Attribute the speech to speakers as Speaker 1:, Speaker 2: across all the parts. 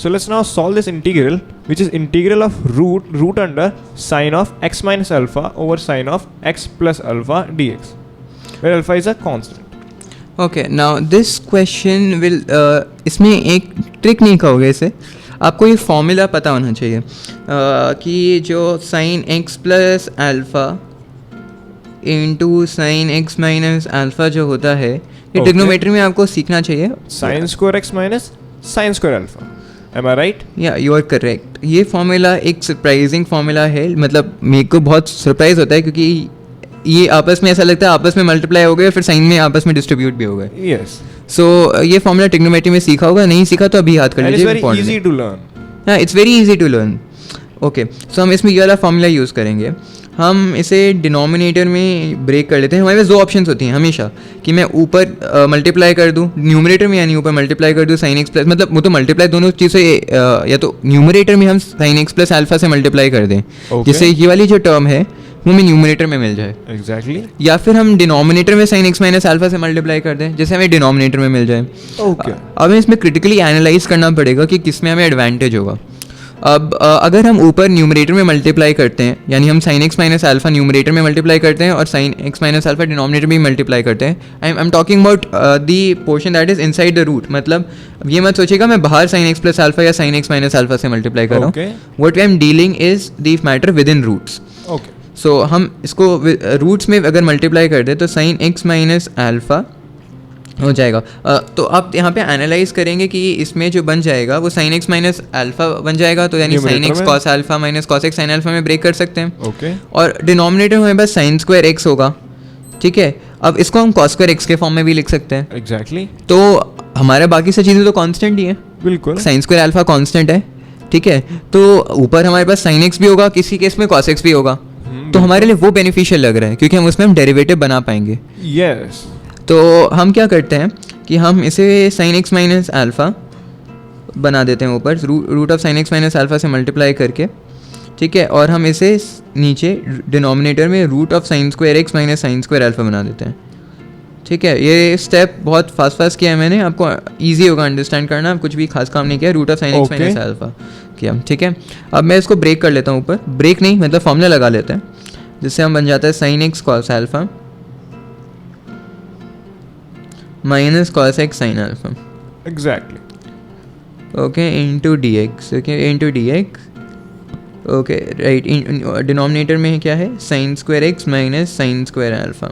Speaker 1: So let's now solve this integral, which is integral of root under sine of x minus alpha over sine of x plus alpha dx, where alpha is a constant.
Speaker 2: Okay, now this question will इसमें एक trick नहीं कहोगे इसे, आपको ये formula पता होना चाहिए कि जो sine X plus alpha into sine x minus alpha जो होता है ये ट्रिग्नोमेट्री में आपको सीखना चाहिए.
Speaker 1: Sign square x minus sine square alpha. Am I right?
Speaker 2: या यू आर करेक्ट. ये फॉर्मूला एक सरप्राइजिंग फॉर्मूला है, मतलब मेरे को बहुत सरप्राइज होता है क्योंकि ये आपस में ऐसा लगता है आपस में मल्टीप्लाई हो गए फिर साइन में आपस में डिस्ट्रीब्यूट भी हो गए.
Speaker 1: Yes.
Speaker 2: सो ये फॉर्मूला ट्रिग्नोमेट्री में सीखा होगा, नहीं सीखा तो अभी याद कर लीजिए.
Speaker 1: And it's very easy to learn.
Speaker 2: हाँ, it's very easy to learn. Okay, so हम इसमें ये वाला फॉर्मूला यूज़ करेंगे. हम इसे डिनोमिनेटर में ब्रेक कर लेते हैं. हमारे पास दो ऑप्शंस होती हैं हमेशा कि मैं ऊपर मल्टीप्लाई कर दूं न्यूमरेटर में, यानी ऊपर मल्टीप्लाई कर दूं साइन एक्स प्लस, मतलब वो तो मल्टीप्लाई दोनों चीज़ें या तो न्यूमरेटर में हम साइन एक्स प्लस अल्फा से मल्टीप्लाई कर दें जिससे ये वाली जो टर्म है वो हमें न्यूमरेटर में मिल जाए.
Speaker 1: Exactly.
Speaker 2: या फिर हम डिनोमिनेटर में साइन एक्स माइनस अल्फा से मल्टीप्लाई कर दें जैसे हमें डिनोमिनेटर में मिल जाए.
Speaker 1: Okay.
Speaker 2: अब हमें इसमें क्रिटिकली एनालाइज करना पड़ेगा कि किस में हमें एडवांटेज होगा. अब अगर हम ऊपर न्यूमरेटर में मल्टीप्लाई करते हैं, यानी हम sine x minus alpha numerator में मल्टीप्लाई करते हैं और sine x minus alpha denominator में मल्टीप्लाई करते हैं. I am talking about the portion that is inside the root. मतलब ये मत सोचिएगा मैं बाहर साइन एक्स प्लस अल्फा या साइन एक्स माइनस अल्फा से मल्टीप्लाई कर रहा हूँ. What I am dealing is the matter within roots. So हम इसको रूट्स में अगर मल्टीप्लाई कर दें तो साइन एक्स माइनस अल्फा हो जाएगा. तो आप यहाँ पे एनालाइज करेंगे कि इसमें जो बन जाएगा वो साइन एक्स माइनस अल्फा बन जाएगा, तो यानी sign X cos alpha minus cos X sine alpha में ब्रेक कर सकते हैं.
Speaker 1: ओके.
Speaker 2: और डिनोमिनेटर हमारे पास साइन स्क्वायर एक्स होगा. ठीक है, अब इसको हम कॉस स्क्वायर एक्स के फॉर्म में भी लिख सकते हैं.
Speaker 1: एग्जैक्टली.
Speaker 2: तो हमारे बाकी सब चीज़ें तो कांस्टेंट ही है.
Speaker 1: बिल्कुल.
Speaker 2: साइन स्क्वायर अल्फा कांस्टेंट है. ठीक है, तो ऊपर हमारे पास साइन एक्स भी होगा, किसी केस में कॉस एक्स भी होगा. तो हमारे लिए वो बेनिफिशियल लग रहा है क्योंकि हम उसमें हम डेरिवेटिव बना पाएंगे.
Speaker 1: यस.
Speaker 2: तो हम क्या करते हैं कि हम इसे साइन एक्स माइनस अल्फ़ा बना देते हैं ऊपर root of sine x minus alpha से मल्टीप्लाई करके. ठीक है, और हम इसे नीचे डिनोमिनेटर में root of sine square x minus sine square alpha बना देते हैं. ठीक है, ये स्टेप बहुत फास्ट किया है मैंने, आपको ईजी होगा अंडरस्टैंड करना. अब कुछ भी खास काम नहीं किया, root of sine x minus alpha किया. ठीक है, अब मैं इसको ब्रेक कर लेता हूँ ऊपर. ब्रेक नहीं मतलब फॉर्मूला लगा लेते हैं जिससे हम बन जाता है sine X cos alpha minus cos X sine alpha.
Speaker 1: Exactly.
Speaker 2: Okay, into D X. Okay, into D X. Okay right. Denominator में क्या है sine square x minus sine square alpha.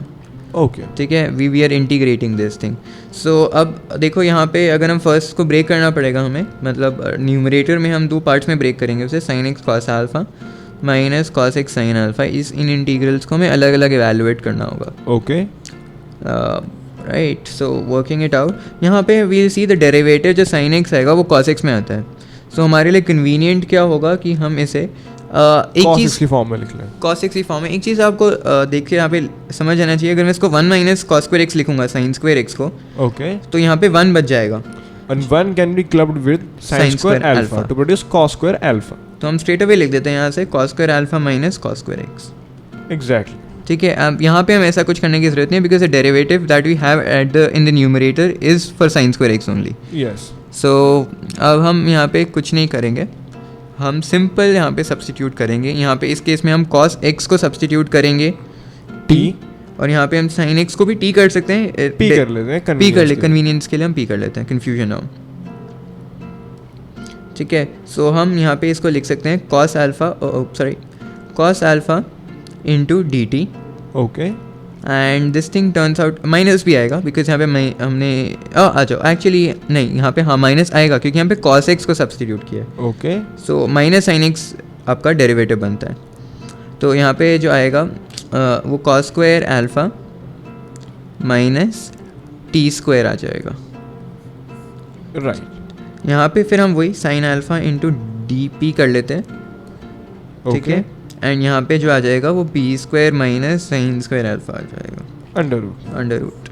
Speaker 1: Okay.
Speaker 2: ठीक है, we are integrating this thing. So अब देखो यहाँ पे अगर हम फर्स्ट को ब्रेक करना पड़ेगा हमें, मतलब न्यूमरेटर में हम दो पार्ट्स में ब्रेक करेंगे उसे, sine X cos alpha minus cos X sine alpha. इन इंटीग्रल्स को हमें अलग अलग एवेलुएट करना होगा.
Speaker 1: Okay.
Speaker 2: Right, so working it out. यहाँ पे वील सी द डेरिवेटिव जो साइन एक्स आएगा वो कॉस एक्स में आता है. सो हमारे लिए कन्वीनियंट क्या होगा कि हम इसे एक चीज़
Speaker 1: की फॉर्म में लिख लें.
Speaker 2: कॉस एक्स की फॉर्म में. एक चीज़ आपको देख के यहाँ पे समझ आना चाहिए. अगर मैं इसको 1 माइनस कॉस स्क्वायर एक्स लिखूंगा साइन स्क्वायर एक्स को,
Speaker 1: ओके,
Speaker 2: तो यहाँ पे 1 बच जाएगा.
Speaker 1: And 1 can be clubbed with sin square alpha to produce cos square alpha.
Speaker 2: तो हम स्ट्रेट अवे लिख देते हैं यहाँ से cos square alpha minus cos square x.
Speaker 1: Exactly.
Speaker 2: ठीक है, अब यहाँ पे हम ऐसा कुछ करने की जरूरत नहीं है because the derivative that we have at the in the numerator is for sine square x only.
Speaker 1: Yes.
Speaker 2: So अब हम यहाँ पे कुछ नहीं करेंगे, हम सिंपल यहाँ पे सब्सटीट्यूट करेंगे. यहाँ पे इस केस में हम cos x को सब्सटीट्यूट करेंगे t, और यहाँ पे हम साइन एक्स को भी टी कर सकते हैं.
Speaker 1: पी कर लेते हैं,
Speaker 2: पी कर ले कन्वीनियंस के लिए हम पी कर लेते हैं, कन्फ्यूजन हो. ठीक है, सो हम यहाँ पे इसको लिख सकते हैं cos alpha cos alpha into d T.
Speaker 1: Okay.
Speaker 2: And this thing turns out minus भी आएगा बिकॉज यहाँ पे हमने आ जाओ एक्चुअली नहीं, यहाँ पे हाँ माइनस आएगा क्योंकि यहाँ पे cos x को सब्सटीट्यूट किया है.
Speaker 1: ओके.
Speaker 2: सो माइनस साइन x आपका डेरिवेटिव बनता है. तो यहाँ पे जो आएगा वो cos square alpha minus T square आ जाएगा.
Speaker 1: राइट.
Speaker 2: यहाँ पे फिर हम वही sine alpha into D P कर लेते हैं. ठीक है, एंड यहाँ पे जो आ जाएगा वो P square minus sine square alpha आ जाएगा अंडर रूट.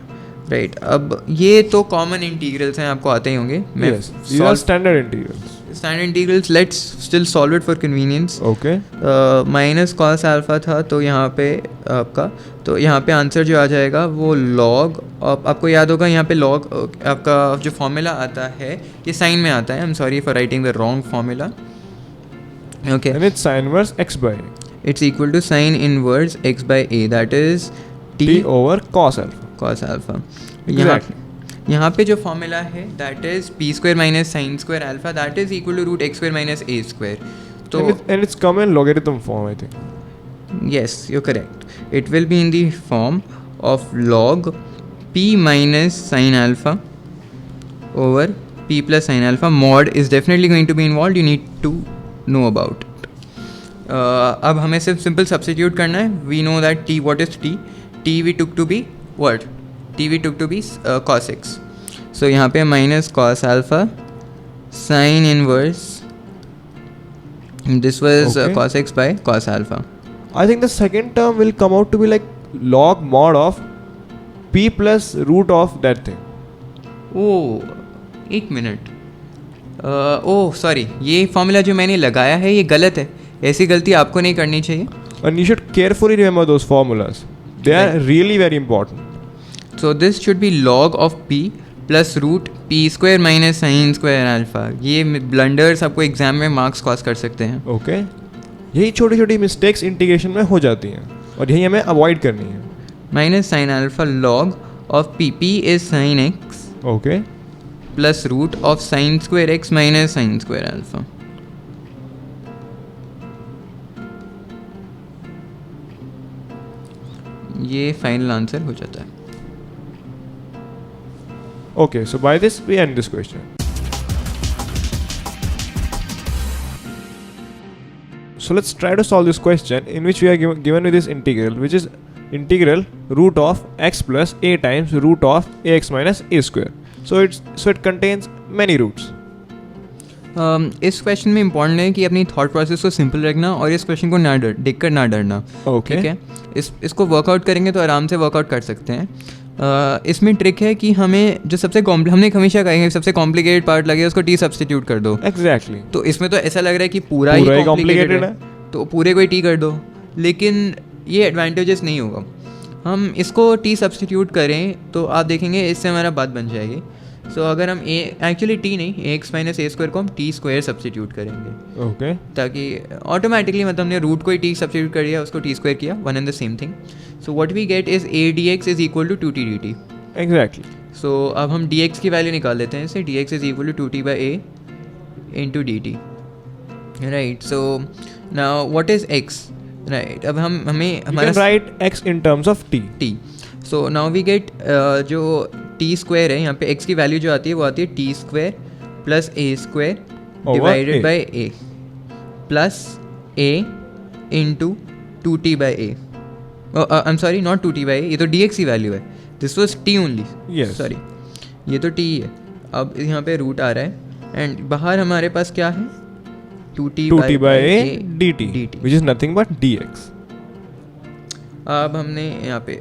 Speaker 2: राइट, अब ये तो कॉमन इंटीग्रल्स हैं, आपको आते ही होंगे.
Speaker 1: Standard integrals.
Speaker 2: Standard integrals, let's still solve it for convenience.
Speaker 1: Okay.
Speaker 2: Minus cos alpha था तो यहाँ पे आपका, तो यहाँ पे आंसर जो आ जाएगा वो लॉग, आपको याद होगा यहाँ पे लॉग आपका जो फॉर्मूला आता है ये साइन में आता है. I am sorry for writing the wrong formula. Okay,
Speaker 1: And it's sin inverse x by a.
Speaker 2: It's equal to sine inverse x by a, that is
Speaker 1: T over cos alpha.
Speaker 2: Cos alpha.
Speaker 1: Exactly.
Speaker 2: यहाँ पे जो formula है that is P square minus sine square alpha, that is equal to root x square minus a square. तो
Speaker 1: And it's come in logarithm form, I think.
Speaker 2: yes, you're correct. It will be in the form of log p minus sin alpha over p plus sin alpha. Mod is definitely going to be involved. You need to know about it. अब हमें सिर्फ simple substitute करना है. We know that t, what is t? t we took to be what? t we took to be cos x. So यहाँ पे minus cos alpha sin inverse. This was
Speaker 1: Okay.
Speaker 2: cos x by cos alpha.
Speaker 1: I think the second term will come out to be like log mod of p plus root of that thing.
Speaker 2: ओह एक minute, oh sorry, ये formula जो मैंने लगाया है ये गलत है. ऐसी गलती आपको नहीं करनी चाहिए.
Speaker 1: And you should carefully remember those formulas. They are really very important.
Speaker 2: So this should be log of p plus root p square minus sine square alpha. ये ब्लंडर्स आपको एग्जाम में मार्क्स कॉस्ट कर सकते हैं.
Speaker 1: Okay? यही छोटी छोटी mistakes integration में हो जाती हैं और यही हमें अवॉइड करनी है.
Speaker 2: Minus sine alpha log of p is sine x
Speaker 1: Okay?
Speaker 2: Plus root of sine square x minus sine square alpha. ये फाइनल आंसर हो जाता है.
Speaker 1: Okay, so by this we end this question. So let's try to solve this question in which we are given with this integral, which is integral root of x plus a times root of ax minus a square. So it contains many roots.
Speaker 2: इस question में important है कि अपनी thought process को simple रखना और इस question को ना देखकर ना डरना.
Speaker 1: Okay.
Speaker 2: ठीक है, इसको वर्कआउट करेंगे तो आराम से वर्कआउट कर सकते हैं. इसमें ट्रिक है कि हमें जो हमने हमेशा कहेंगे सबसे कॉम्प्लिकेटेड पार्ट लगे उसको टी सब्स्टिट्यूट कर दो.
Speaker 1: Exactly.
Speaker 2: तो इसमें तो ऐसा लग रहा है कि पूरा ही कॉम्प्लिकेटेड है तो पूरे को ही टी कर दो, लेकिन ये एडवांटेजेस नहीं होगा. हम इसको टी सब्स्टिट्यूट करें तो आप देखेंगे इससे हमारा बात बन जाएगी. सो अगर हम एक्चुअली टी नहीं ए एक्स माइनस ए स्क्वायर को हम टी स्क्वायर सब्स्टिट्यूट करेंगे.
Speaker 1: Okay.
Speaker 2: ताकि ऑटोमेटिकली मतलब हमने रूट को ही टी सब्स्टिट्यूट कर दिया, उसको टी स्क्वायर किया, one and the same thing. So what we get is a d x is equal to 2t dt.
Speaker 1: Exactly.
Speaker 2: So अब हम डी एक्स की वैल्यू निकाल लेते हैं. इसे d x is equal to 2t by a into d t. Right, so now what is x. Right, अब हमें
Speaker 1: You
Speaker 2: हमारा
Speaker 1: can write x in terms of t.
Speaker 2: T. So now we get जो t square है यहाँ पे x की value जो आती है वो आती है T square plus A square
Speaker 1: Over
Speaker 2: divided
Speaker 1: A.
Speaker 2: By A plus A into 2t by A. I am sorry, not 2t by A, ये तो डी एक्स की वैल्यू है. This was T only.
Speaker 1: Yes.
Speaker 2: Sorry, ये तो T है. अब यहाँ पे रूट आ रहा है एंड बाहर हमारे पास क्या है 2t
Speaker 1: 2t by a
Speaker 2: dt.
Speaker 1: dt, which is nothing but dx.
Speaker 2: अब हमने यहाँ पे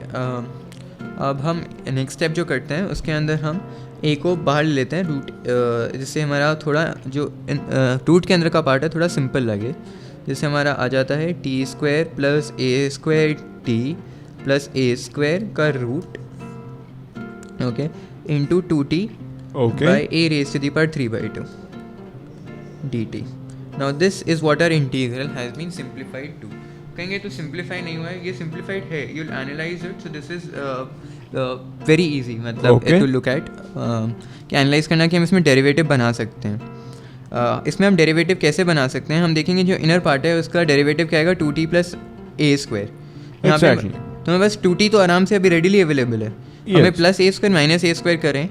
Speaker 2: अब हम नेक्स्ट स्टेप जो करते हैं उसके अंदर हम ए को बाहर ले लेते हैं रूट, जिससे हमारा थोड़ा जो रूट के अंदर का पार्ट है थोड़ा सिंपल लगे. जिससे हमारा आ जाता है टी स्क्वायर प्लस ए स्क्वायर टी प्लस ए स्क्वायर का root. Okay, into 2t
Speaker 1: Okay.
Speaker 2: By a raise to the power 3/2 dt. Now this is what our integral has been simplified to. कहेंगे तो सिंप्लीफाई नहीं हुआ है, ये सिंप्लीफाइड है. You will analyse it. So this is very easy, मतलब
Speaker 1: Okay.
Speaker 2: To look at कि analyse करना कि हम इसमें डेरिवेटिव बना सकते हैं. इसमें हम डेरिवेटिव कैसे बना सकते हैं, हम देखेंगे जो इनर पार्ट है उसका डेरिवेटिव क्या आएगा 2t प्लस ए स्क्वायर. यहाँ पे
Speaker 1: Exactly.
Speaker 2: तो हमें बस 2t तो आराम से अभी रेडीली अवेलेबल है. हमें plus A square minus a square करें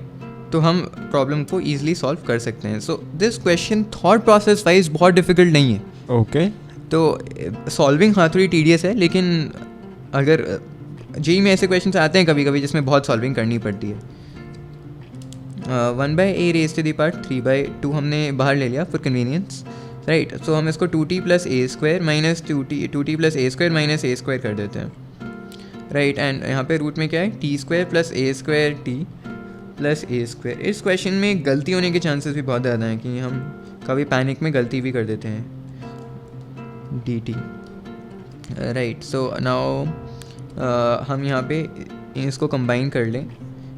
Speaker 2: तो हम प्रॉब्लम को ईजिली सॉल्व कर सकते हैं. So this question thought process wise बहुत डिफिकल्ट नहीं है.
Speaker 1: Okay.
Speaker 2: तो सॉल्विंग हाँ थोड़ी टीडियस है, लेकिन अगर जेई में ऐसे क्वेश्चन आते हैं कभी कभी जिसमें बहुत सॉल्विंग करनी पड़ती है. 1 by a raise to the power 3/2 हमने बाहर ले लिया फॉर कन्वीनियंस. राइट, सो हम इसको 2t plus A square minus 2t plus A square minus a square कर देते हैं. राइट, एंड यहाँ पे रूट में क्या है टी स्क्वायर प्लस ए स्क्वायर टी प्लस ए स्क्वायर. इस क्वेश्चन में गलती होने के चांसेस भी बहुत ज़्यादा हैं कि हम कभी पैनिक में गलती भी कर देते हैं, dt। राइट, सो नाउ हम यहाँ पे इसको कंबाइन कर लें,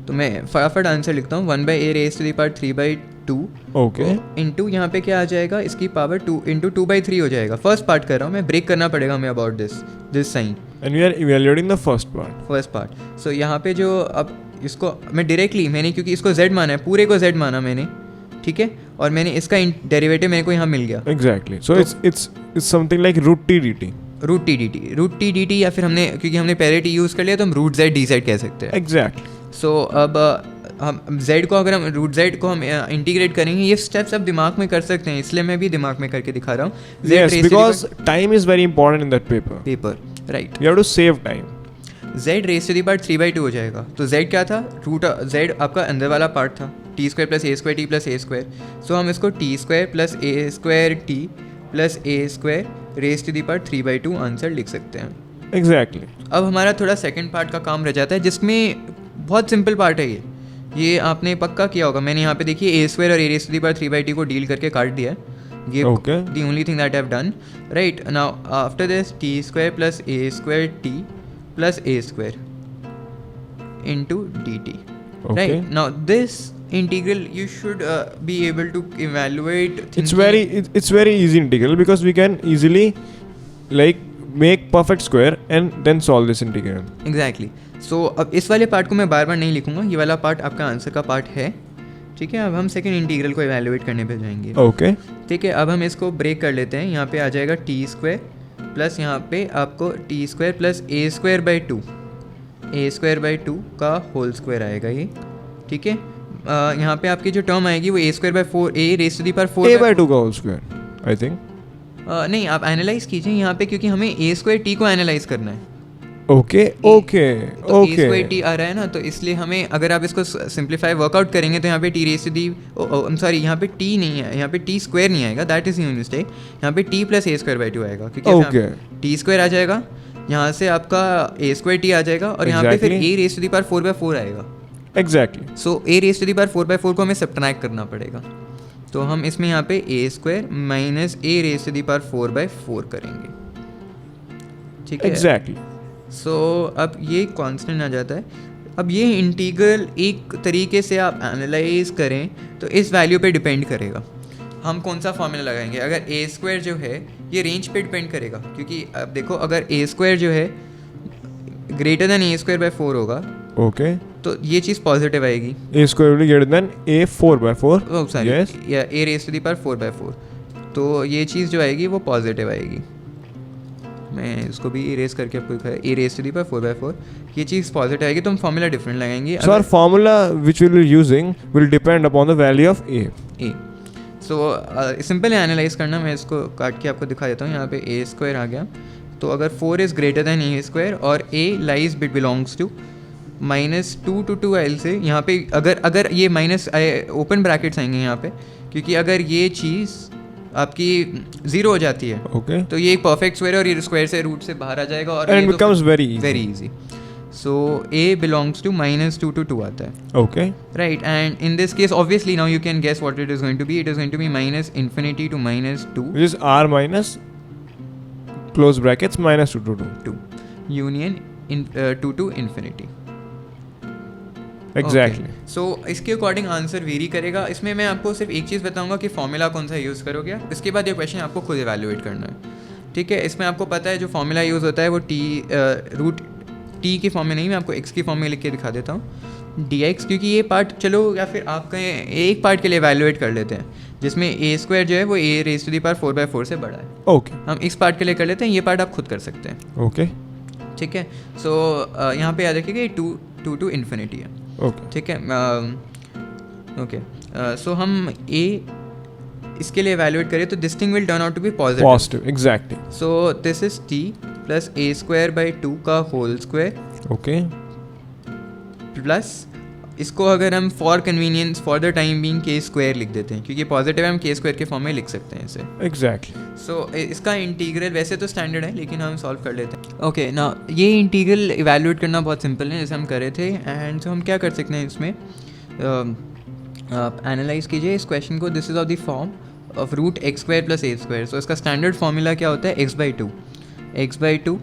Speaker 2: तो मैं फटाफट आंसर लिखता हूँ 1/a⁴3/2
Speaker 1: ओके
Speaker 2: इंटू यहाँ पे क्या आ जाएगा, इसकी पावर 2 इंटू 2/3 हो जाएगा। फर्स्ट पार्ट कर रहा हूँ मैं, ब्रेक करना पड़ेगा हमें about this sine,
Speaker 1: and we are evaluating the first
Speaker 2: part. So यहाँ पे जो अब इसको मैं डायरेक्टली मैंने, क्योंकि इसको z माना है, पूरे को z माना मैंने, ठीक है, और मैंने इसका डेरिवेटिव मेरे को यहाँ मिल गया,
Speaker 1: exactly. So it's something like √t dt
Speaker 2: या फिर हमने, क्योंकि हमने पहले t यूज़ कर लिया तो हम √z dz कह सकते हैं।
Speaker 1: एग्जैक्टली।
Speaker 2: सो अब हम z को, अगर हम √z को हम इंटीग्रेट करेंगे, ये स्टेप्स आप दिमाग में कर सकते हैं, इसलिए मैं भी दिमाग में करके दिखा रहा हूँ।
Speaker 1: Yes, because time is very important in that paper.
Speaker 2: Right,
Speaker 1: You have to save time.
Speaker 2: z⁻³ हो जाएगा। तो z क्या था, z आपका अंदर वाला पार्ट था, t² + a² t + a²। सो हम इसको t² + a² t + a²⁻³ answer लिख सकते हैं।
Speaker 1: Exactly.
Speaker 2: अब हमारा थोड़ा सेकंड पार्ट का काम रह जाता है, जिसमें बहुत सिंपल पार्ट है ये आपने पक्का किया होगा। मैंने यहाँ पे देखिए a² और a⁻³ को डील करके काट दिया है। ये the only thing that I've done. Right, now after this t² + a² t + a² into dt.
Speaker 1: Okay.
Speaker 2: Right, now this integral you should be able to evaluate.
Speaker 1: It's very easy integral because we can easily like make perfect square and then solve this integral.
Speaker 2: Exactly. So अब इस वाले part को मैं बार बार नहीं लिखूंगा, ये वाला part आपका आंसर का पार्ट है, ठीक है। अब हम सेकंड इंटीग्रल को इवैल्यूएट करने पे जाएंगे।
Speaker 1: ओके,
Speaker 2: ठीक है। अब हम इसको ब्रेक कर लेते हैं। यहाँ पे आ जाएगा t² प्लस यहाँ पे आपको t² + a²/2 a²/2 का होल स्क्वायर आएगा ये, ठीक है। यहाँ पे आपकी जो टर्म आएगी वो a²/4 a⁻⁴
Speaker 1: का होल स्क्वायर आई थिंक।
Speaker 2: नहीं, आप एनालाइज कीजिए यहाँ पे, क्योंकि हमें a²t को एनालाइज करना है।
Speaker 1: ओके ओके ओके,
Speaker 2: a²t आ रहा है ना, तो इसलिए हमें, अगर आप इसको सिंप्लीफाई वर्कआउट करेंगे तो यहाँ पे t⁻⁴ यहाँ पे t नहीं है, यहाँ पे t² नहीं आएगा, दैट इज यून मिस्टेक। यहाँ पे t + a²/2 आएगा, क्योंकि t² आ जाएगा, यहाँ से आपका a²t आ जाएगा, और यहाँ पे फिर a⁻⁴/4 आएगा।
Speaker 1: एग्जैक्टली।
Speaker 2: सो a⁻⁴/4 को हमें सब्ट्रैक्ट करना पड़ेगा, तो हम इसमें यहाँ पे a² - a⁻⁴/4 करेंगे, ठीक है।
Speaker 1: एग्जैक्टली।
Speaker 2: सो अब ये कांस्टेंट आ जाता है। अब ये इंटीग्रल एक तरीके से आप एनालाइज करें तो इस वैल्यू पे डिपेंड करेगा हम कौन सा फॉर्मूला लगाएंगे। अगर a² जो है ये रेंज पे डिपेंड करेगा, क्योंकि अब देखो अगर a² जो है > a²/4 होगा,
Speaker 1: ओके,
Speaker 2: तो ये चीज़ पॉजिटिव आएगी।
Speaker 1: a² a⁴/4
Speaker 2: यस, या a⁻⁴/4, तो ये चीज़ जो आएगी वो पॉजिटिव आएगी। मैं इसको भी इरेज करके आपको दिखाया, a⁻⁴/4 ये चीज़ पॉजिटिव आएगी, तो हम फॉर्मूला डिफरेंट लगाएंगे।
Speaker 1: So our formula which we will be using will depend upon the value of a.
Speaker 2: So simple analyse करना, मैं इसको काट के आपको दिखा देता हूँ। यहाँ पे a² आ गया, तो अगर 4 इज़ ग्रेटर दैन a² और a lies belongs to -2 to 2l से, यहाँ पे अगर ये माइनस ओपन ब्रैकेट्स आएंगे यहाँ पे, क्योंकि अगर ये चीज़ आपकी 0 हो जाती है,
Speaker 1: okay,
Speaker 2: तो ये एक परफेक्ट स्क्वायर और ये स्क्वायर से रूट से बाहर आ जाएगा, और
Speaker 1: and it becomes very easy.
Speaker 2: So a belongs to -2 to 2 आता है,
Speaker 1: okay,
Speaker 2: right, and in this case obviously now you can guess what it is going to be. It is going to be -∞ to -2,
Speaker 1: which is r minus close brackets -2 to 2
Speaker 2: union 2 to infinity.
Speaker 1: Exactly.
Speaker 2: सो इसके according answer very करेगा। इसमें मैं आपको सिर्फ एक चीज़ बताऊंगा कि formula कौन सा यूज़ करोगे, इसके बाद ये क्वेश्चन आपको खुद इवैल्यूएट करना है, ठीक है। इसमें आपको पता है जो फॉर्मूला यूज़ होता है वो √t की फॉर्म में नहीं, मैं आपको x की फॉर्म में लिख के दिखा देता हूँ, dx, क्योंकि ये पार्ट चलो, या फिर आप कहें एक पार्ट के लिए इवैल्यूएट कर लेते हैं जिसमें a² जो है वो a⁻⁴/4 से बड़ा है।
Speaker 1: ओके,
Speaker 2: हम इस पार्ट के लिए कर लेते हैं, ये पार्ट आप खुद कर सकते हैं,
Speaker 1: ओके,
Speaker 2: ठीक है। सो यहाँ पे याद रखिएगा 2 to infinity है,
Speaker 1: ओके,
Speaker 2: ठीक है। ओके, सो हम a इसके लिए इवैल्यूएट करें तो this thing will turn out to be
Speaker 1: positive, exactly.
Speaker 2: So this is t + a² का होल स्क्वायर,
Speaker 1: ओके,
Speaker 2: प्लस इसको अगर हम for convenience for the time being k² लिख देते हैं, क्योंकि पॉजिटिव है, हम k² के फॉर्म में लिख सकते हैं इसे,
Speaker 1: एग्जैक्टली।
Speaker 2: सो इसका इंटीग्रल वैसे तो स्टैंडर्ड है, लेकिन हम सॉल्व कर लेते हैं। ओके, ना ये इंटीग्रल इवैल्यूएट करना बहुत सिंपल है, जैसे हम कर रहे थे। एंड तो हम क्या कर सकते हैं इसमें, आप एनालाइज कीजिए इस क्वेश्चन को। This is of the form of root x square plus A square. So इसका स्टैंडर्ड फॉर्मूला क्या होता है? एक्स बाई टू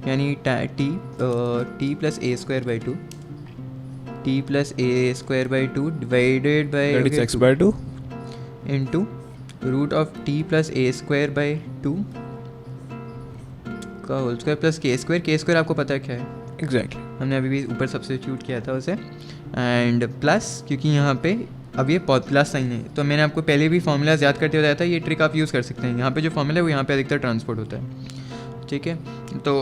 Speaker 2: यानी T plus A square by two, T plus A square by two divided by
Speaker 1: That is x by 2.
Speaker 2: Into root of T plus A square by two का whole square plus K square आपको पता है क्या है?
Speaker 1: Exactly.
Speaker 2: हमने अभी भी ऊपर सब्स्टिट्यूट किया था उसे. एंड प्लस क्योंकि यहाँ पे अब ये प्लस साइन है तो मैंने आपको पहले भी फॉर्मूलाज याद करते हुए बताया था, ये ट्रिक आप यूज़ कर सकते हैं. यहाँ पे जो फॉर्मूला है वो यहाँ पे अधिकतर ट्रांसपोर्ट होता है. ठीक है, तो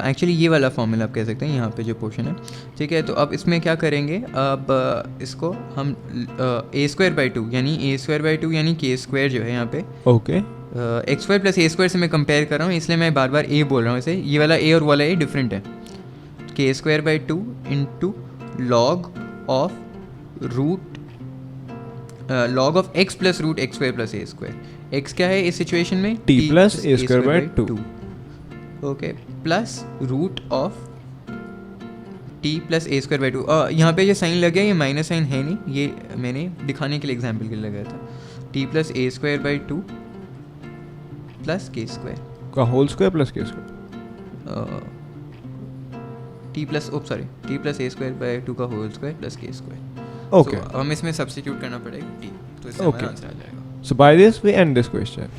Speaker 2: एक्चुअली ये वाला फॉर्मूला आप कह सकते हैं यहाँ पे जो पोर्शन है. ठीक है, तो अब इसमें क्या करेंगे? अब इसको हम ए स्क्वायर बाई टू यानी के स्क्वायर जो है यहाँ पे
Speaker 1: Okay.
Speaker 2: एक्स स्क्वायर प्लस ए स्क्वायर से मैं कंपेयर कर रहा हूँ, इसलिए मैं बार बार ए बोल रहा हूँ. इसे ये वाला ए और वाला ए डिफरेंट है. K square by two into log of log of x plus root x square plus A square. X क्या है इस सिचुएशन में?
Speaker 1: T plus a square by 2.
Speaker 2: ओके, plus root of T plus A square by two. यहाँ पे जो sign लग गया ये माइनस साइन है नहीं, ये मैंने दिखाने के लिए एग्जाम्पल के लिए लगाया था. T plus A square by two plus K square
Speaker 1: का whole square plus K square.
Speaker 2: T plus A square by two का whole square plus K square.
Speaker 1: Okay.
Speaker 2: हम इसमें सब्स्टिट्यूट करना पड़ेगा टी, तो इससे
Speaker 1: Okay.
Speaker 2: हमारा आंसर आ जाएगा.
Speaker 1: So by this we end this question.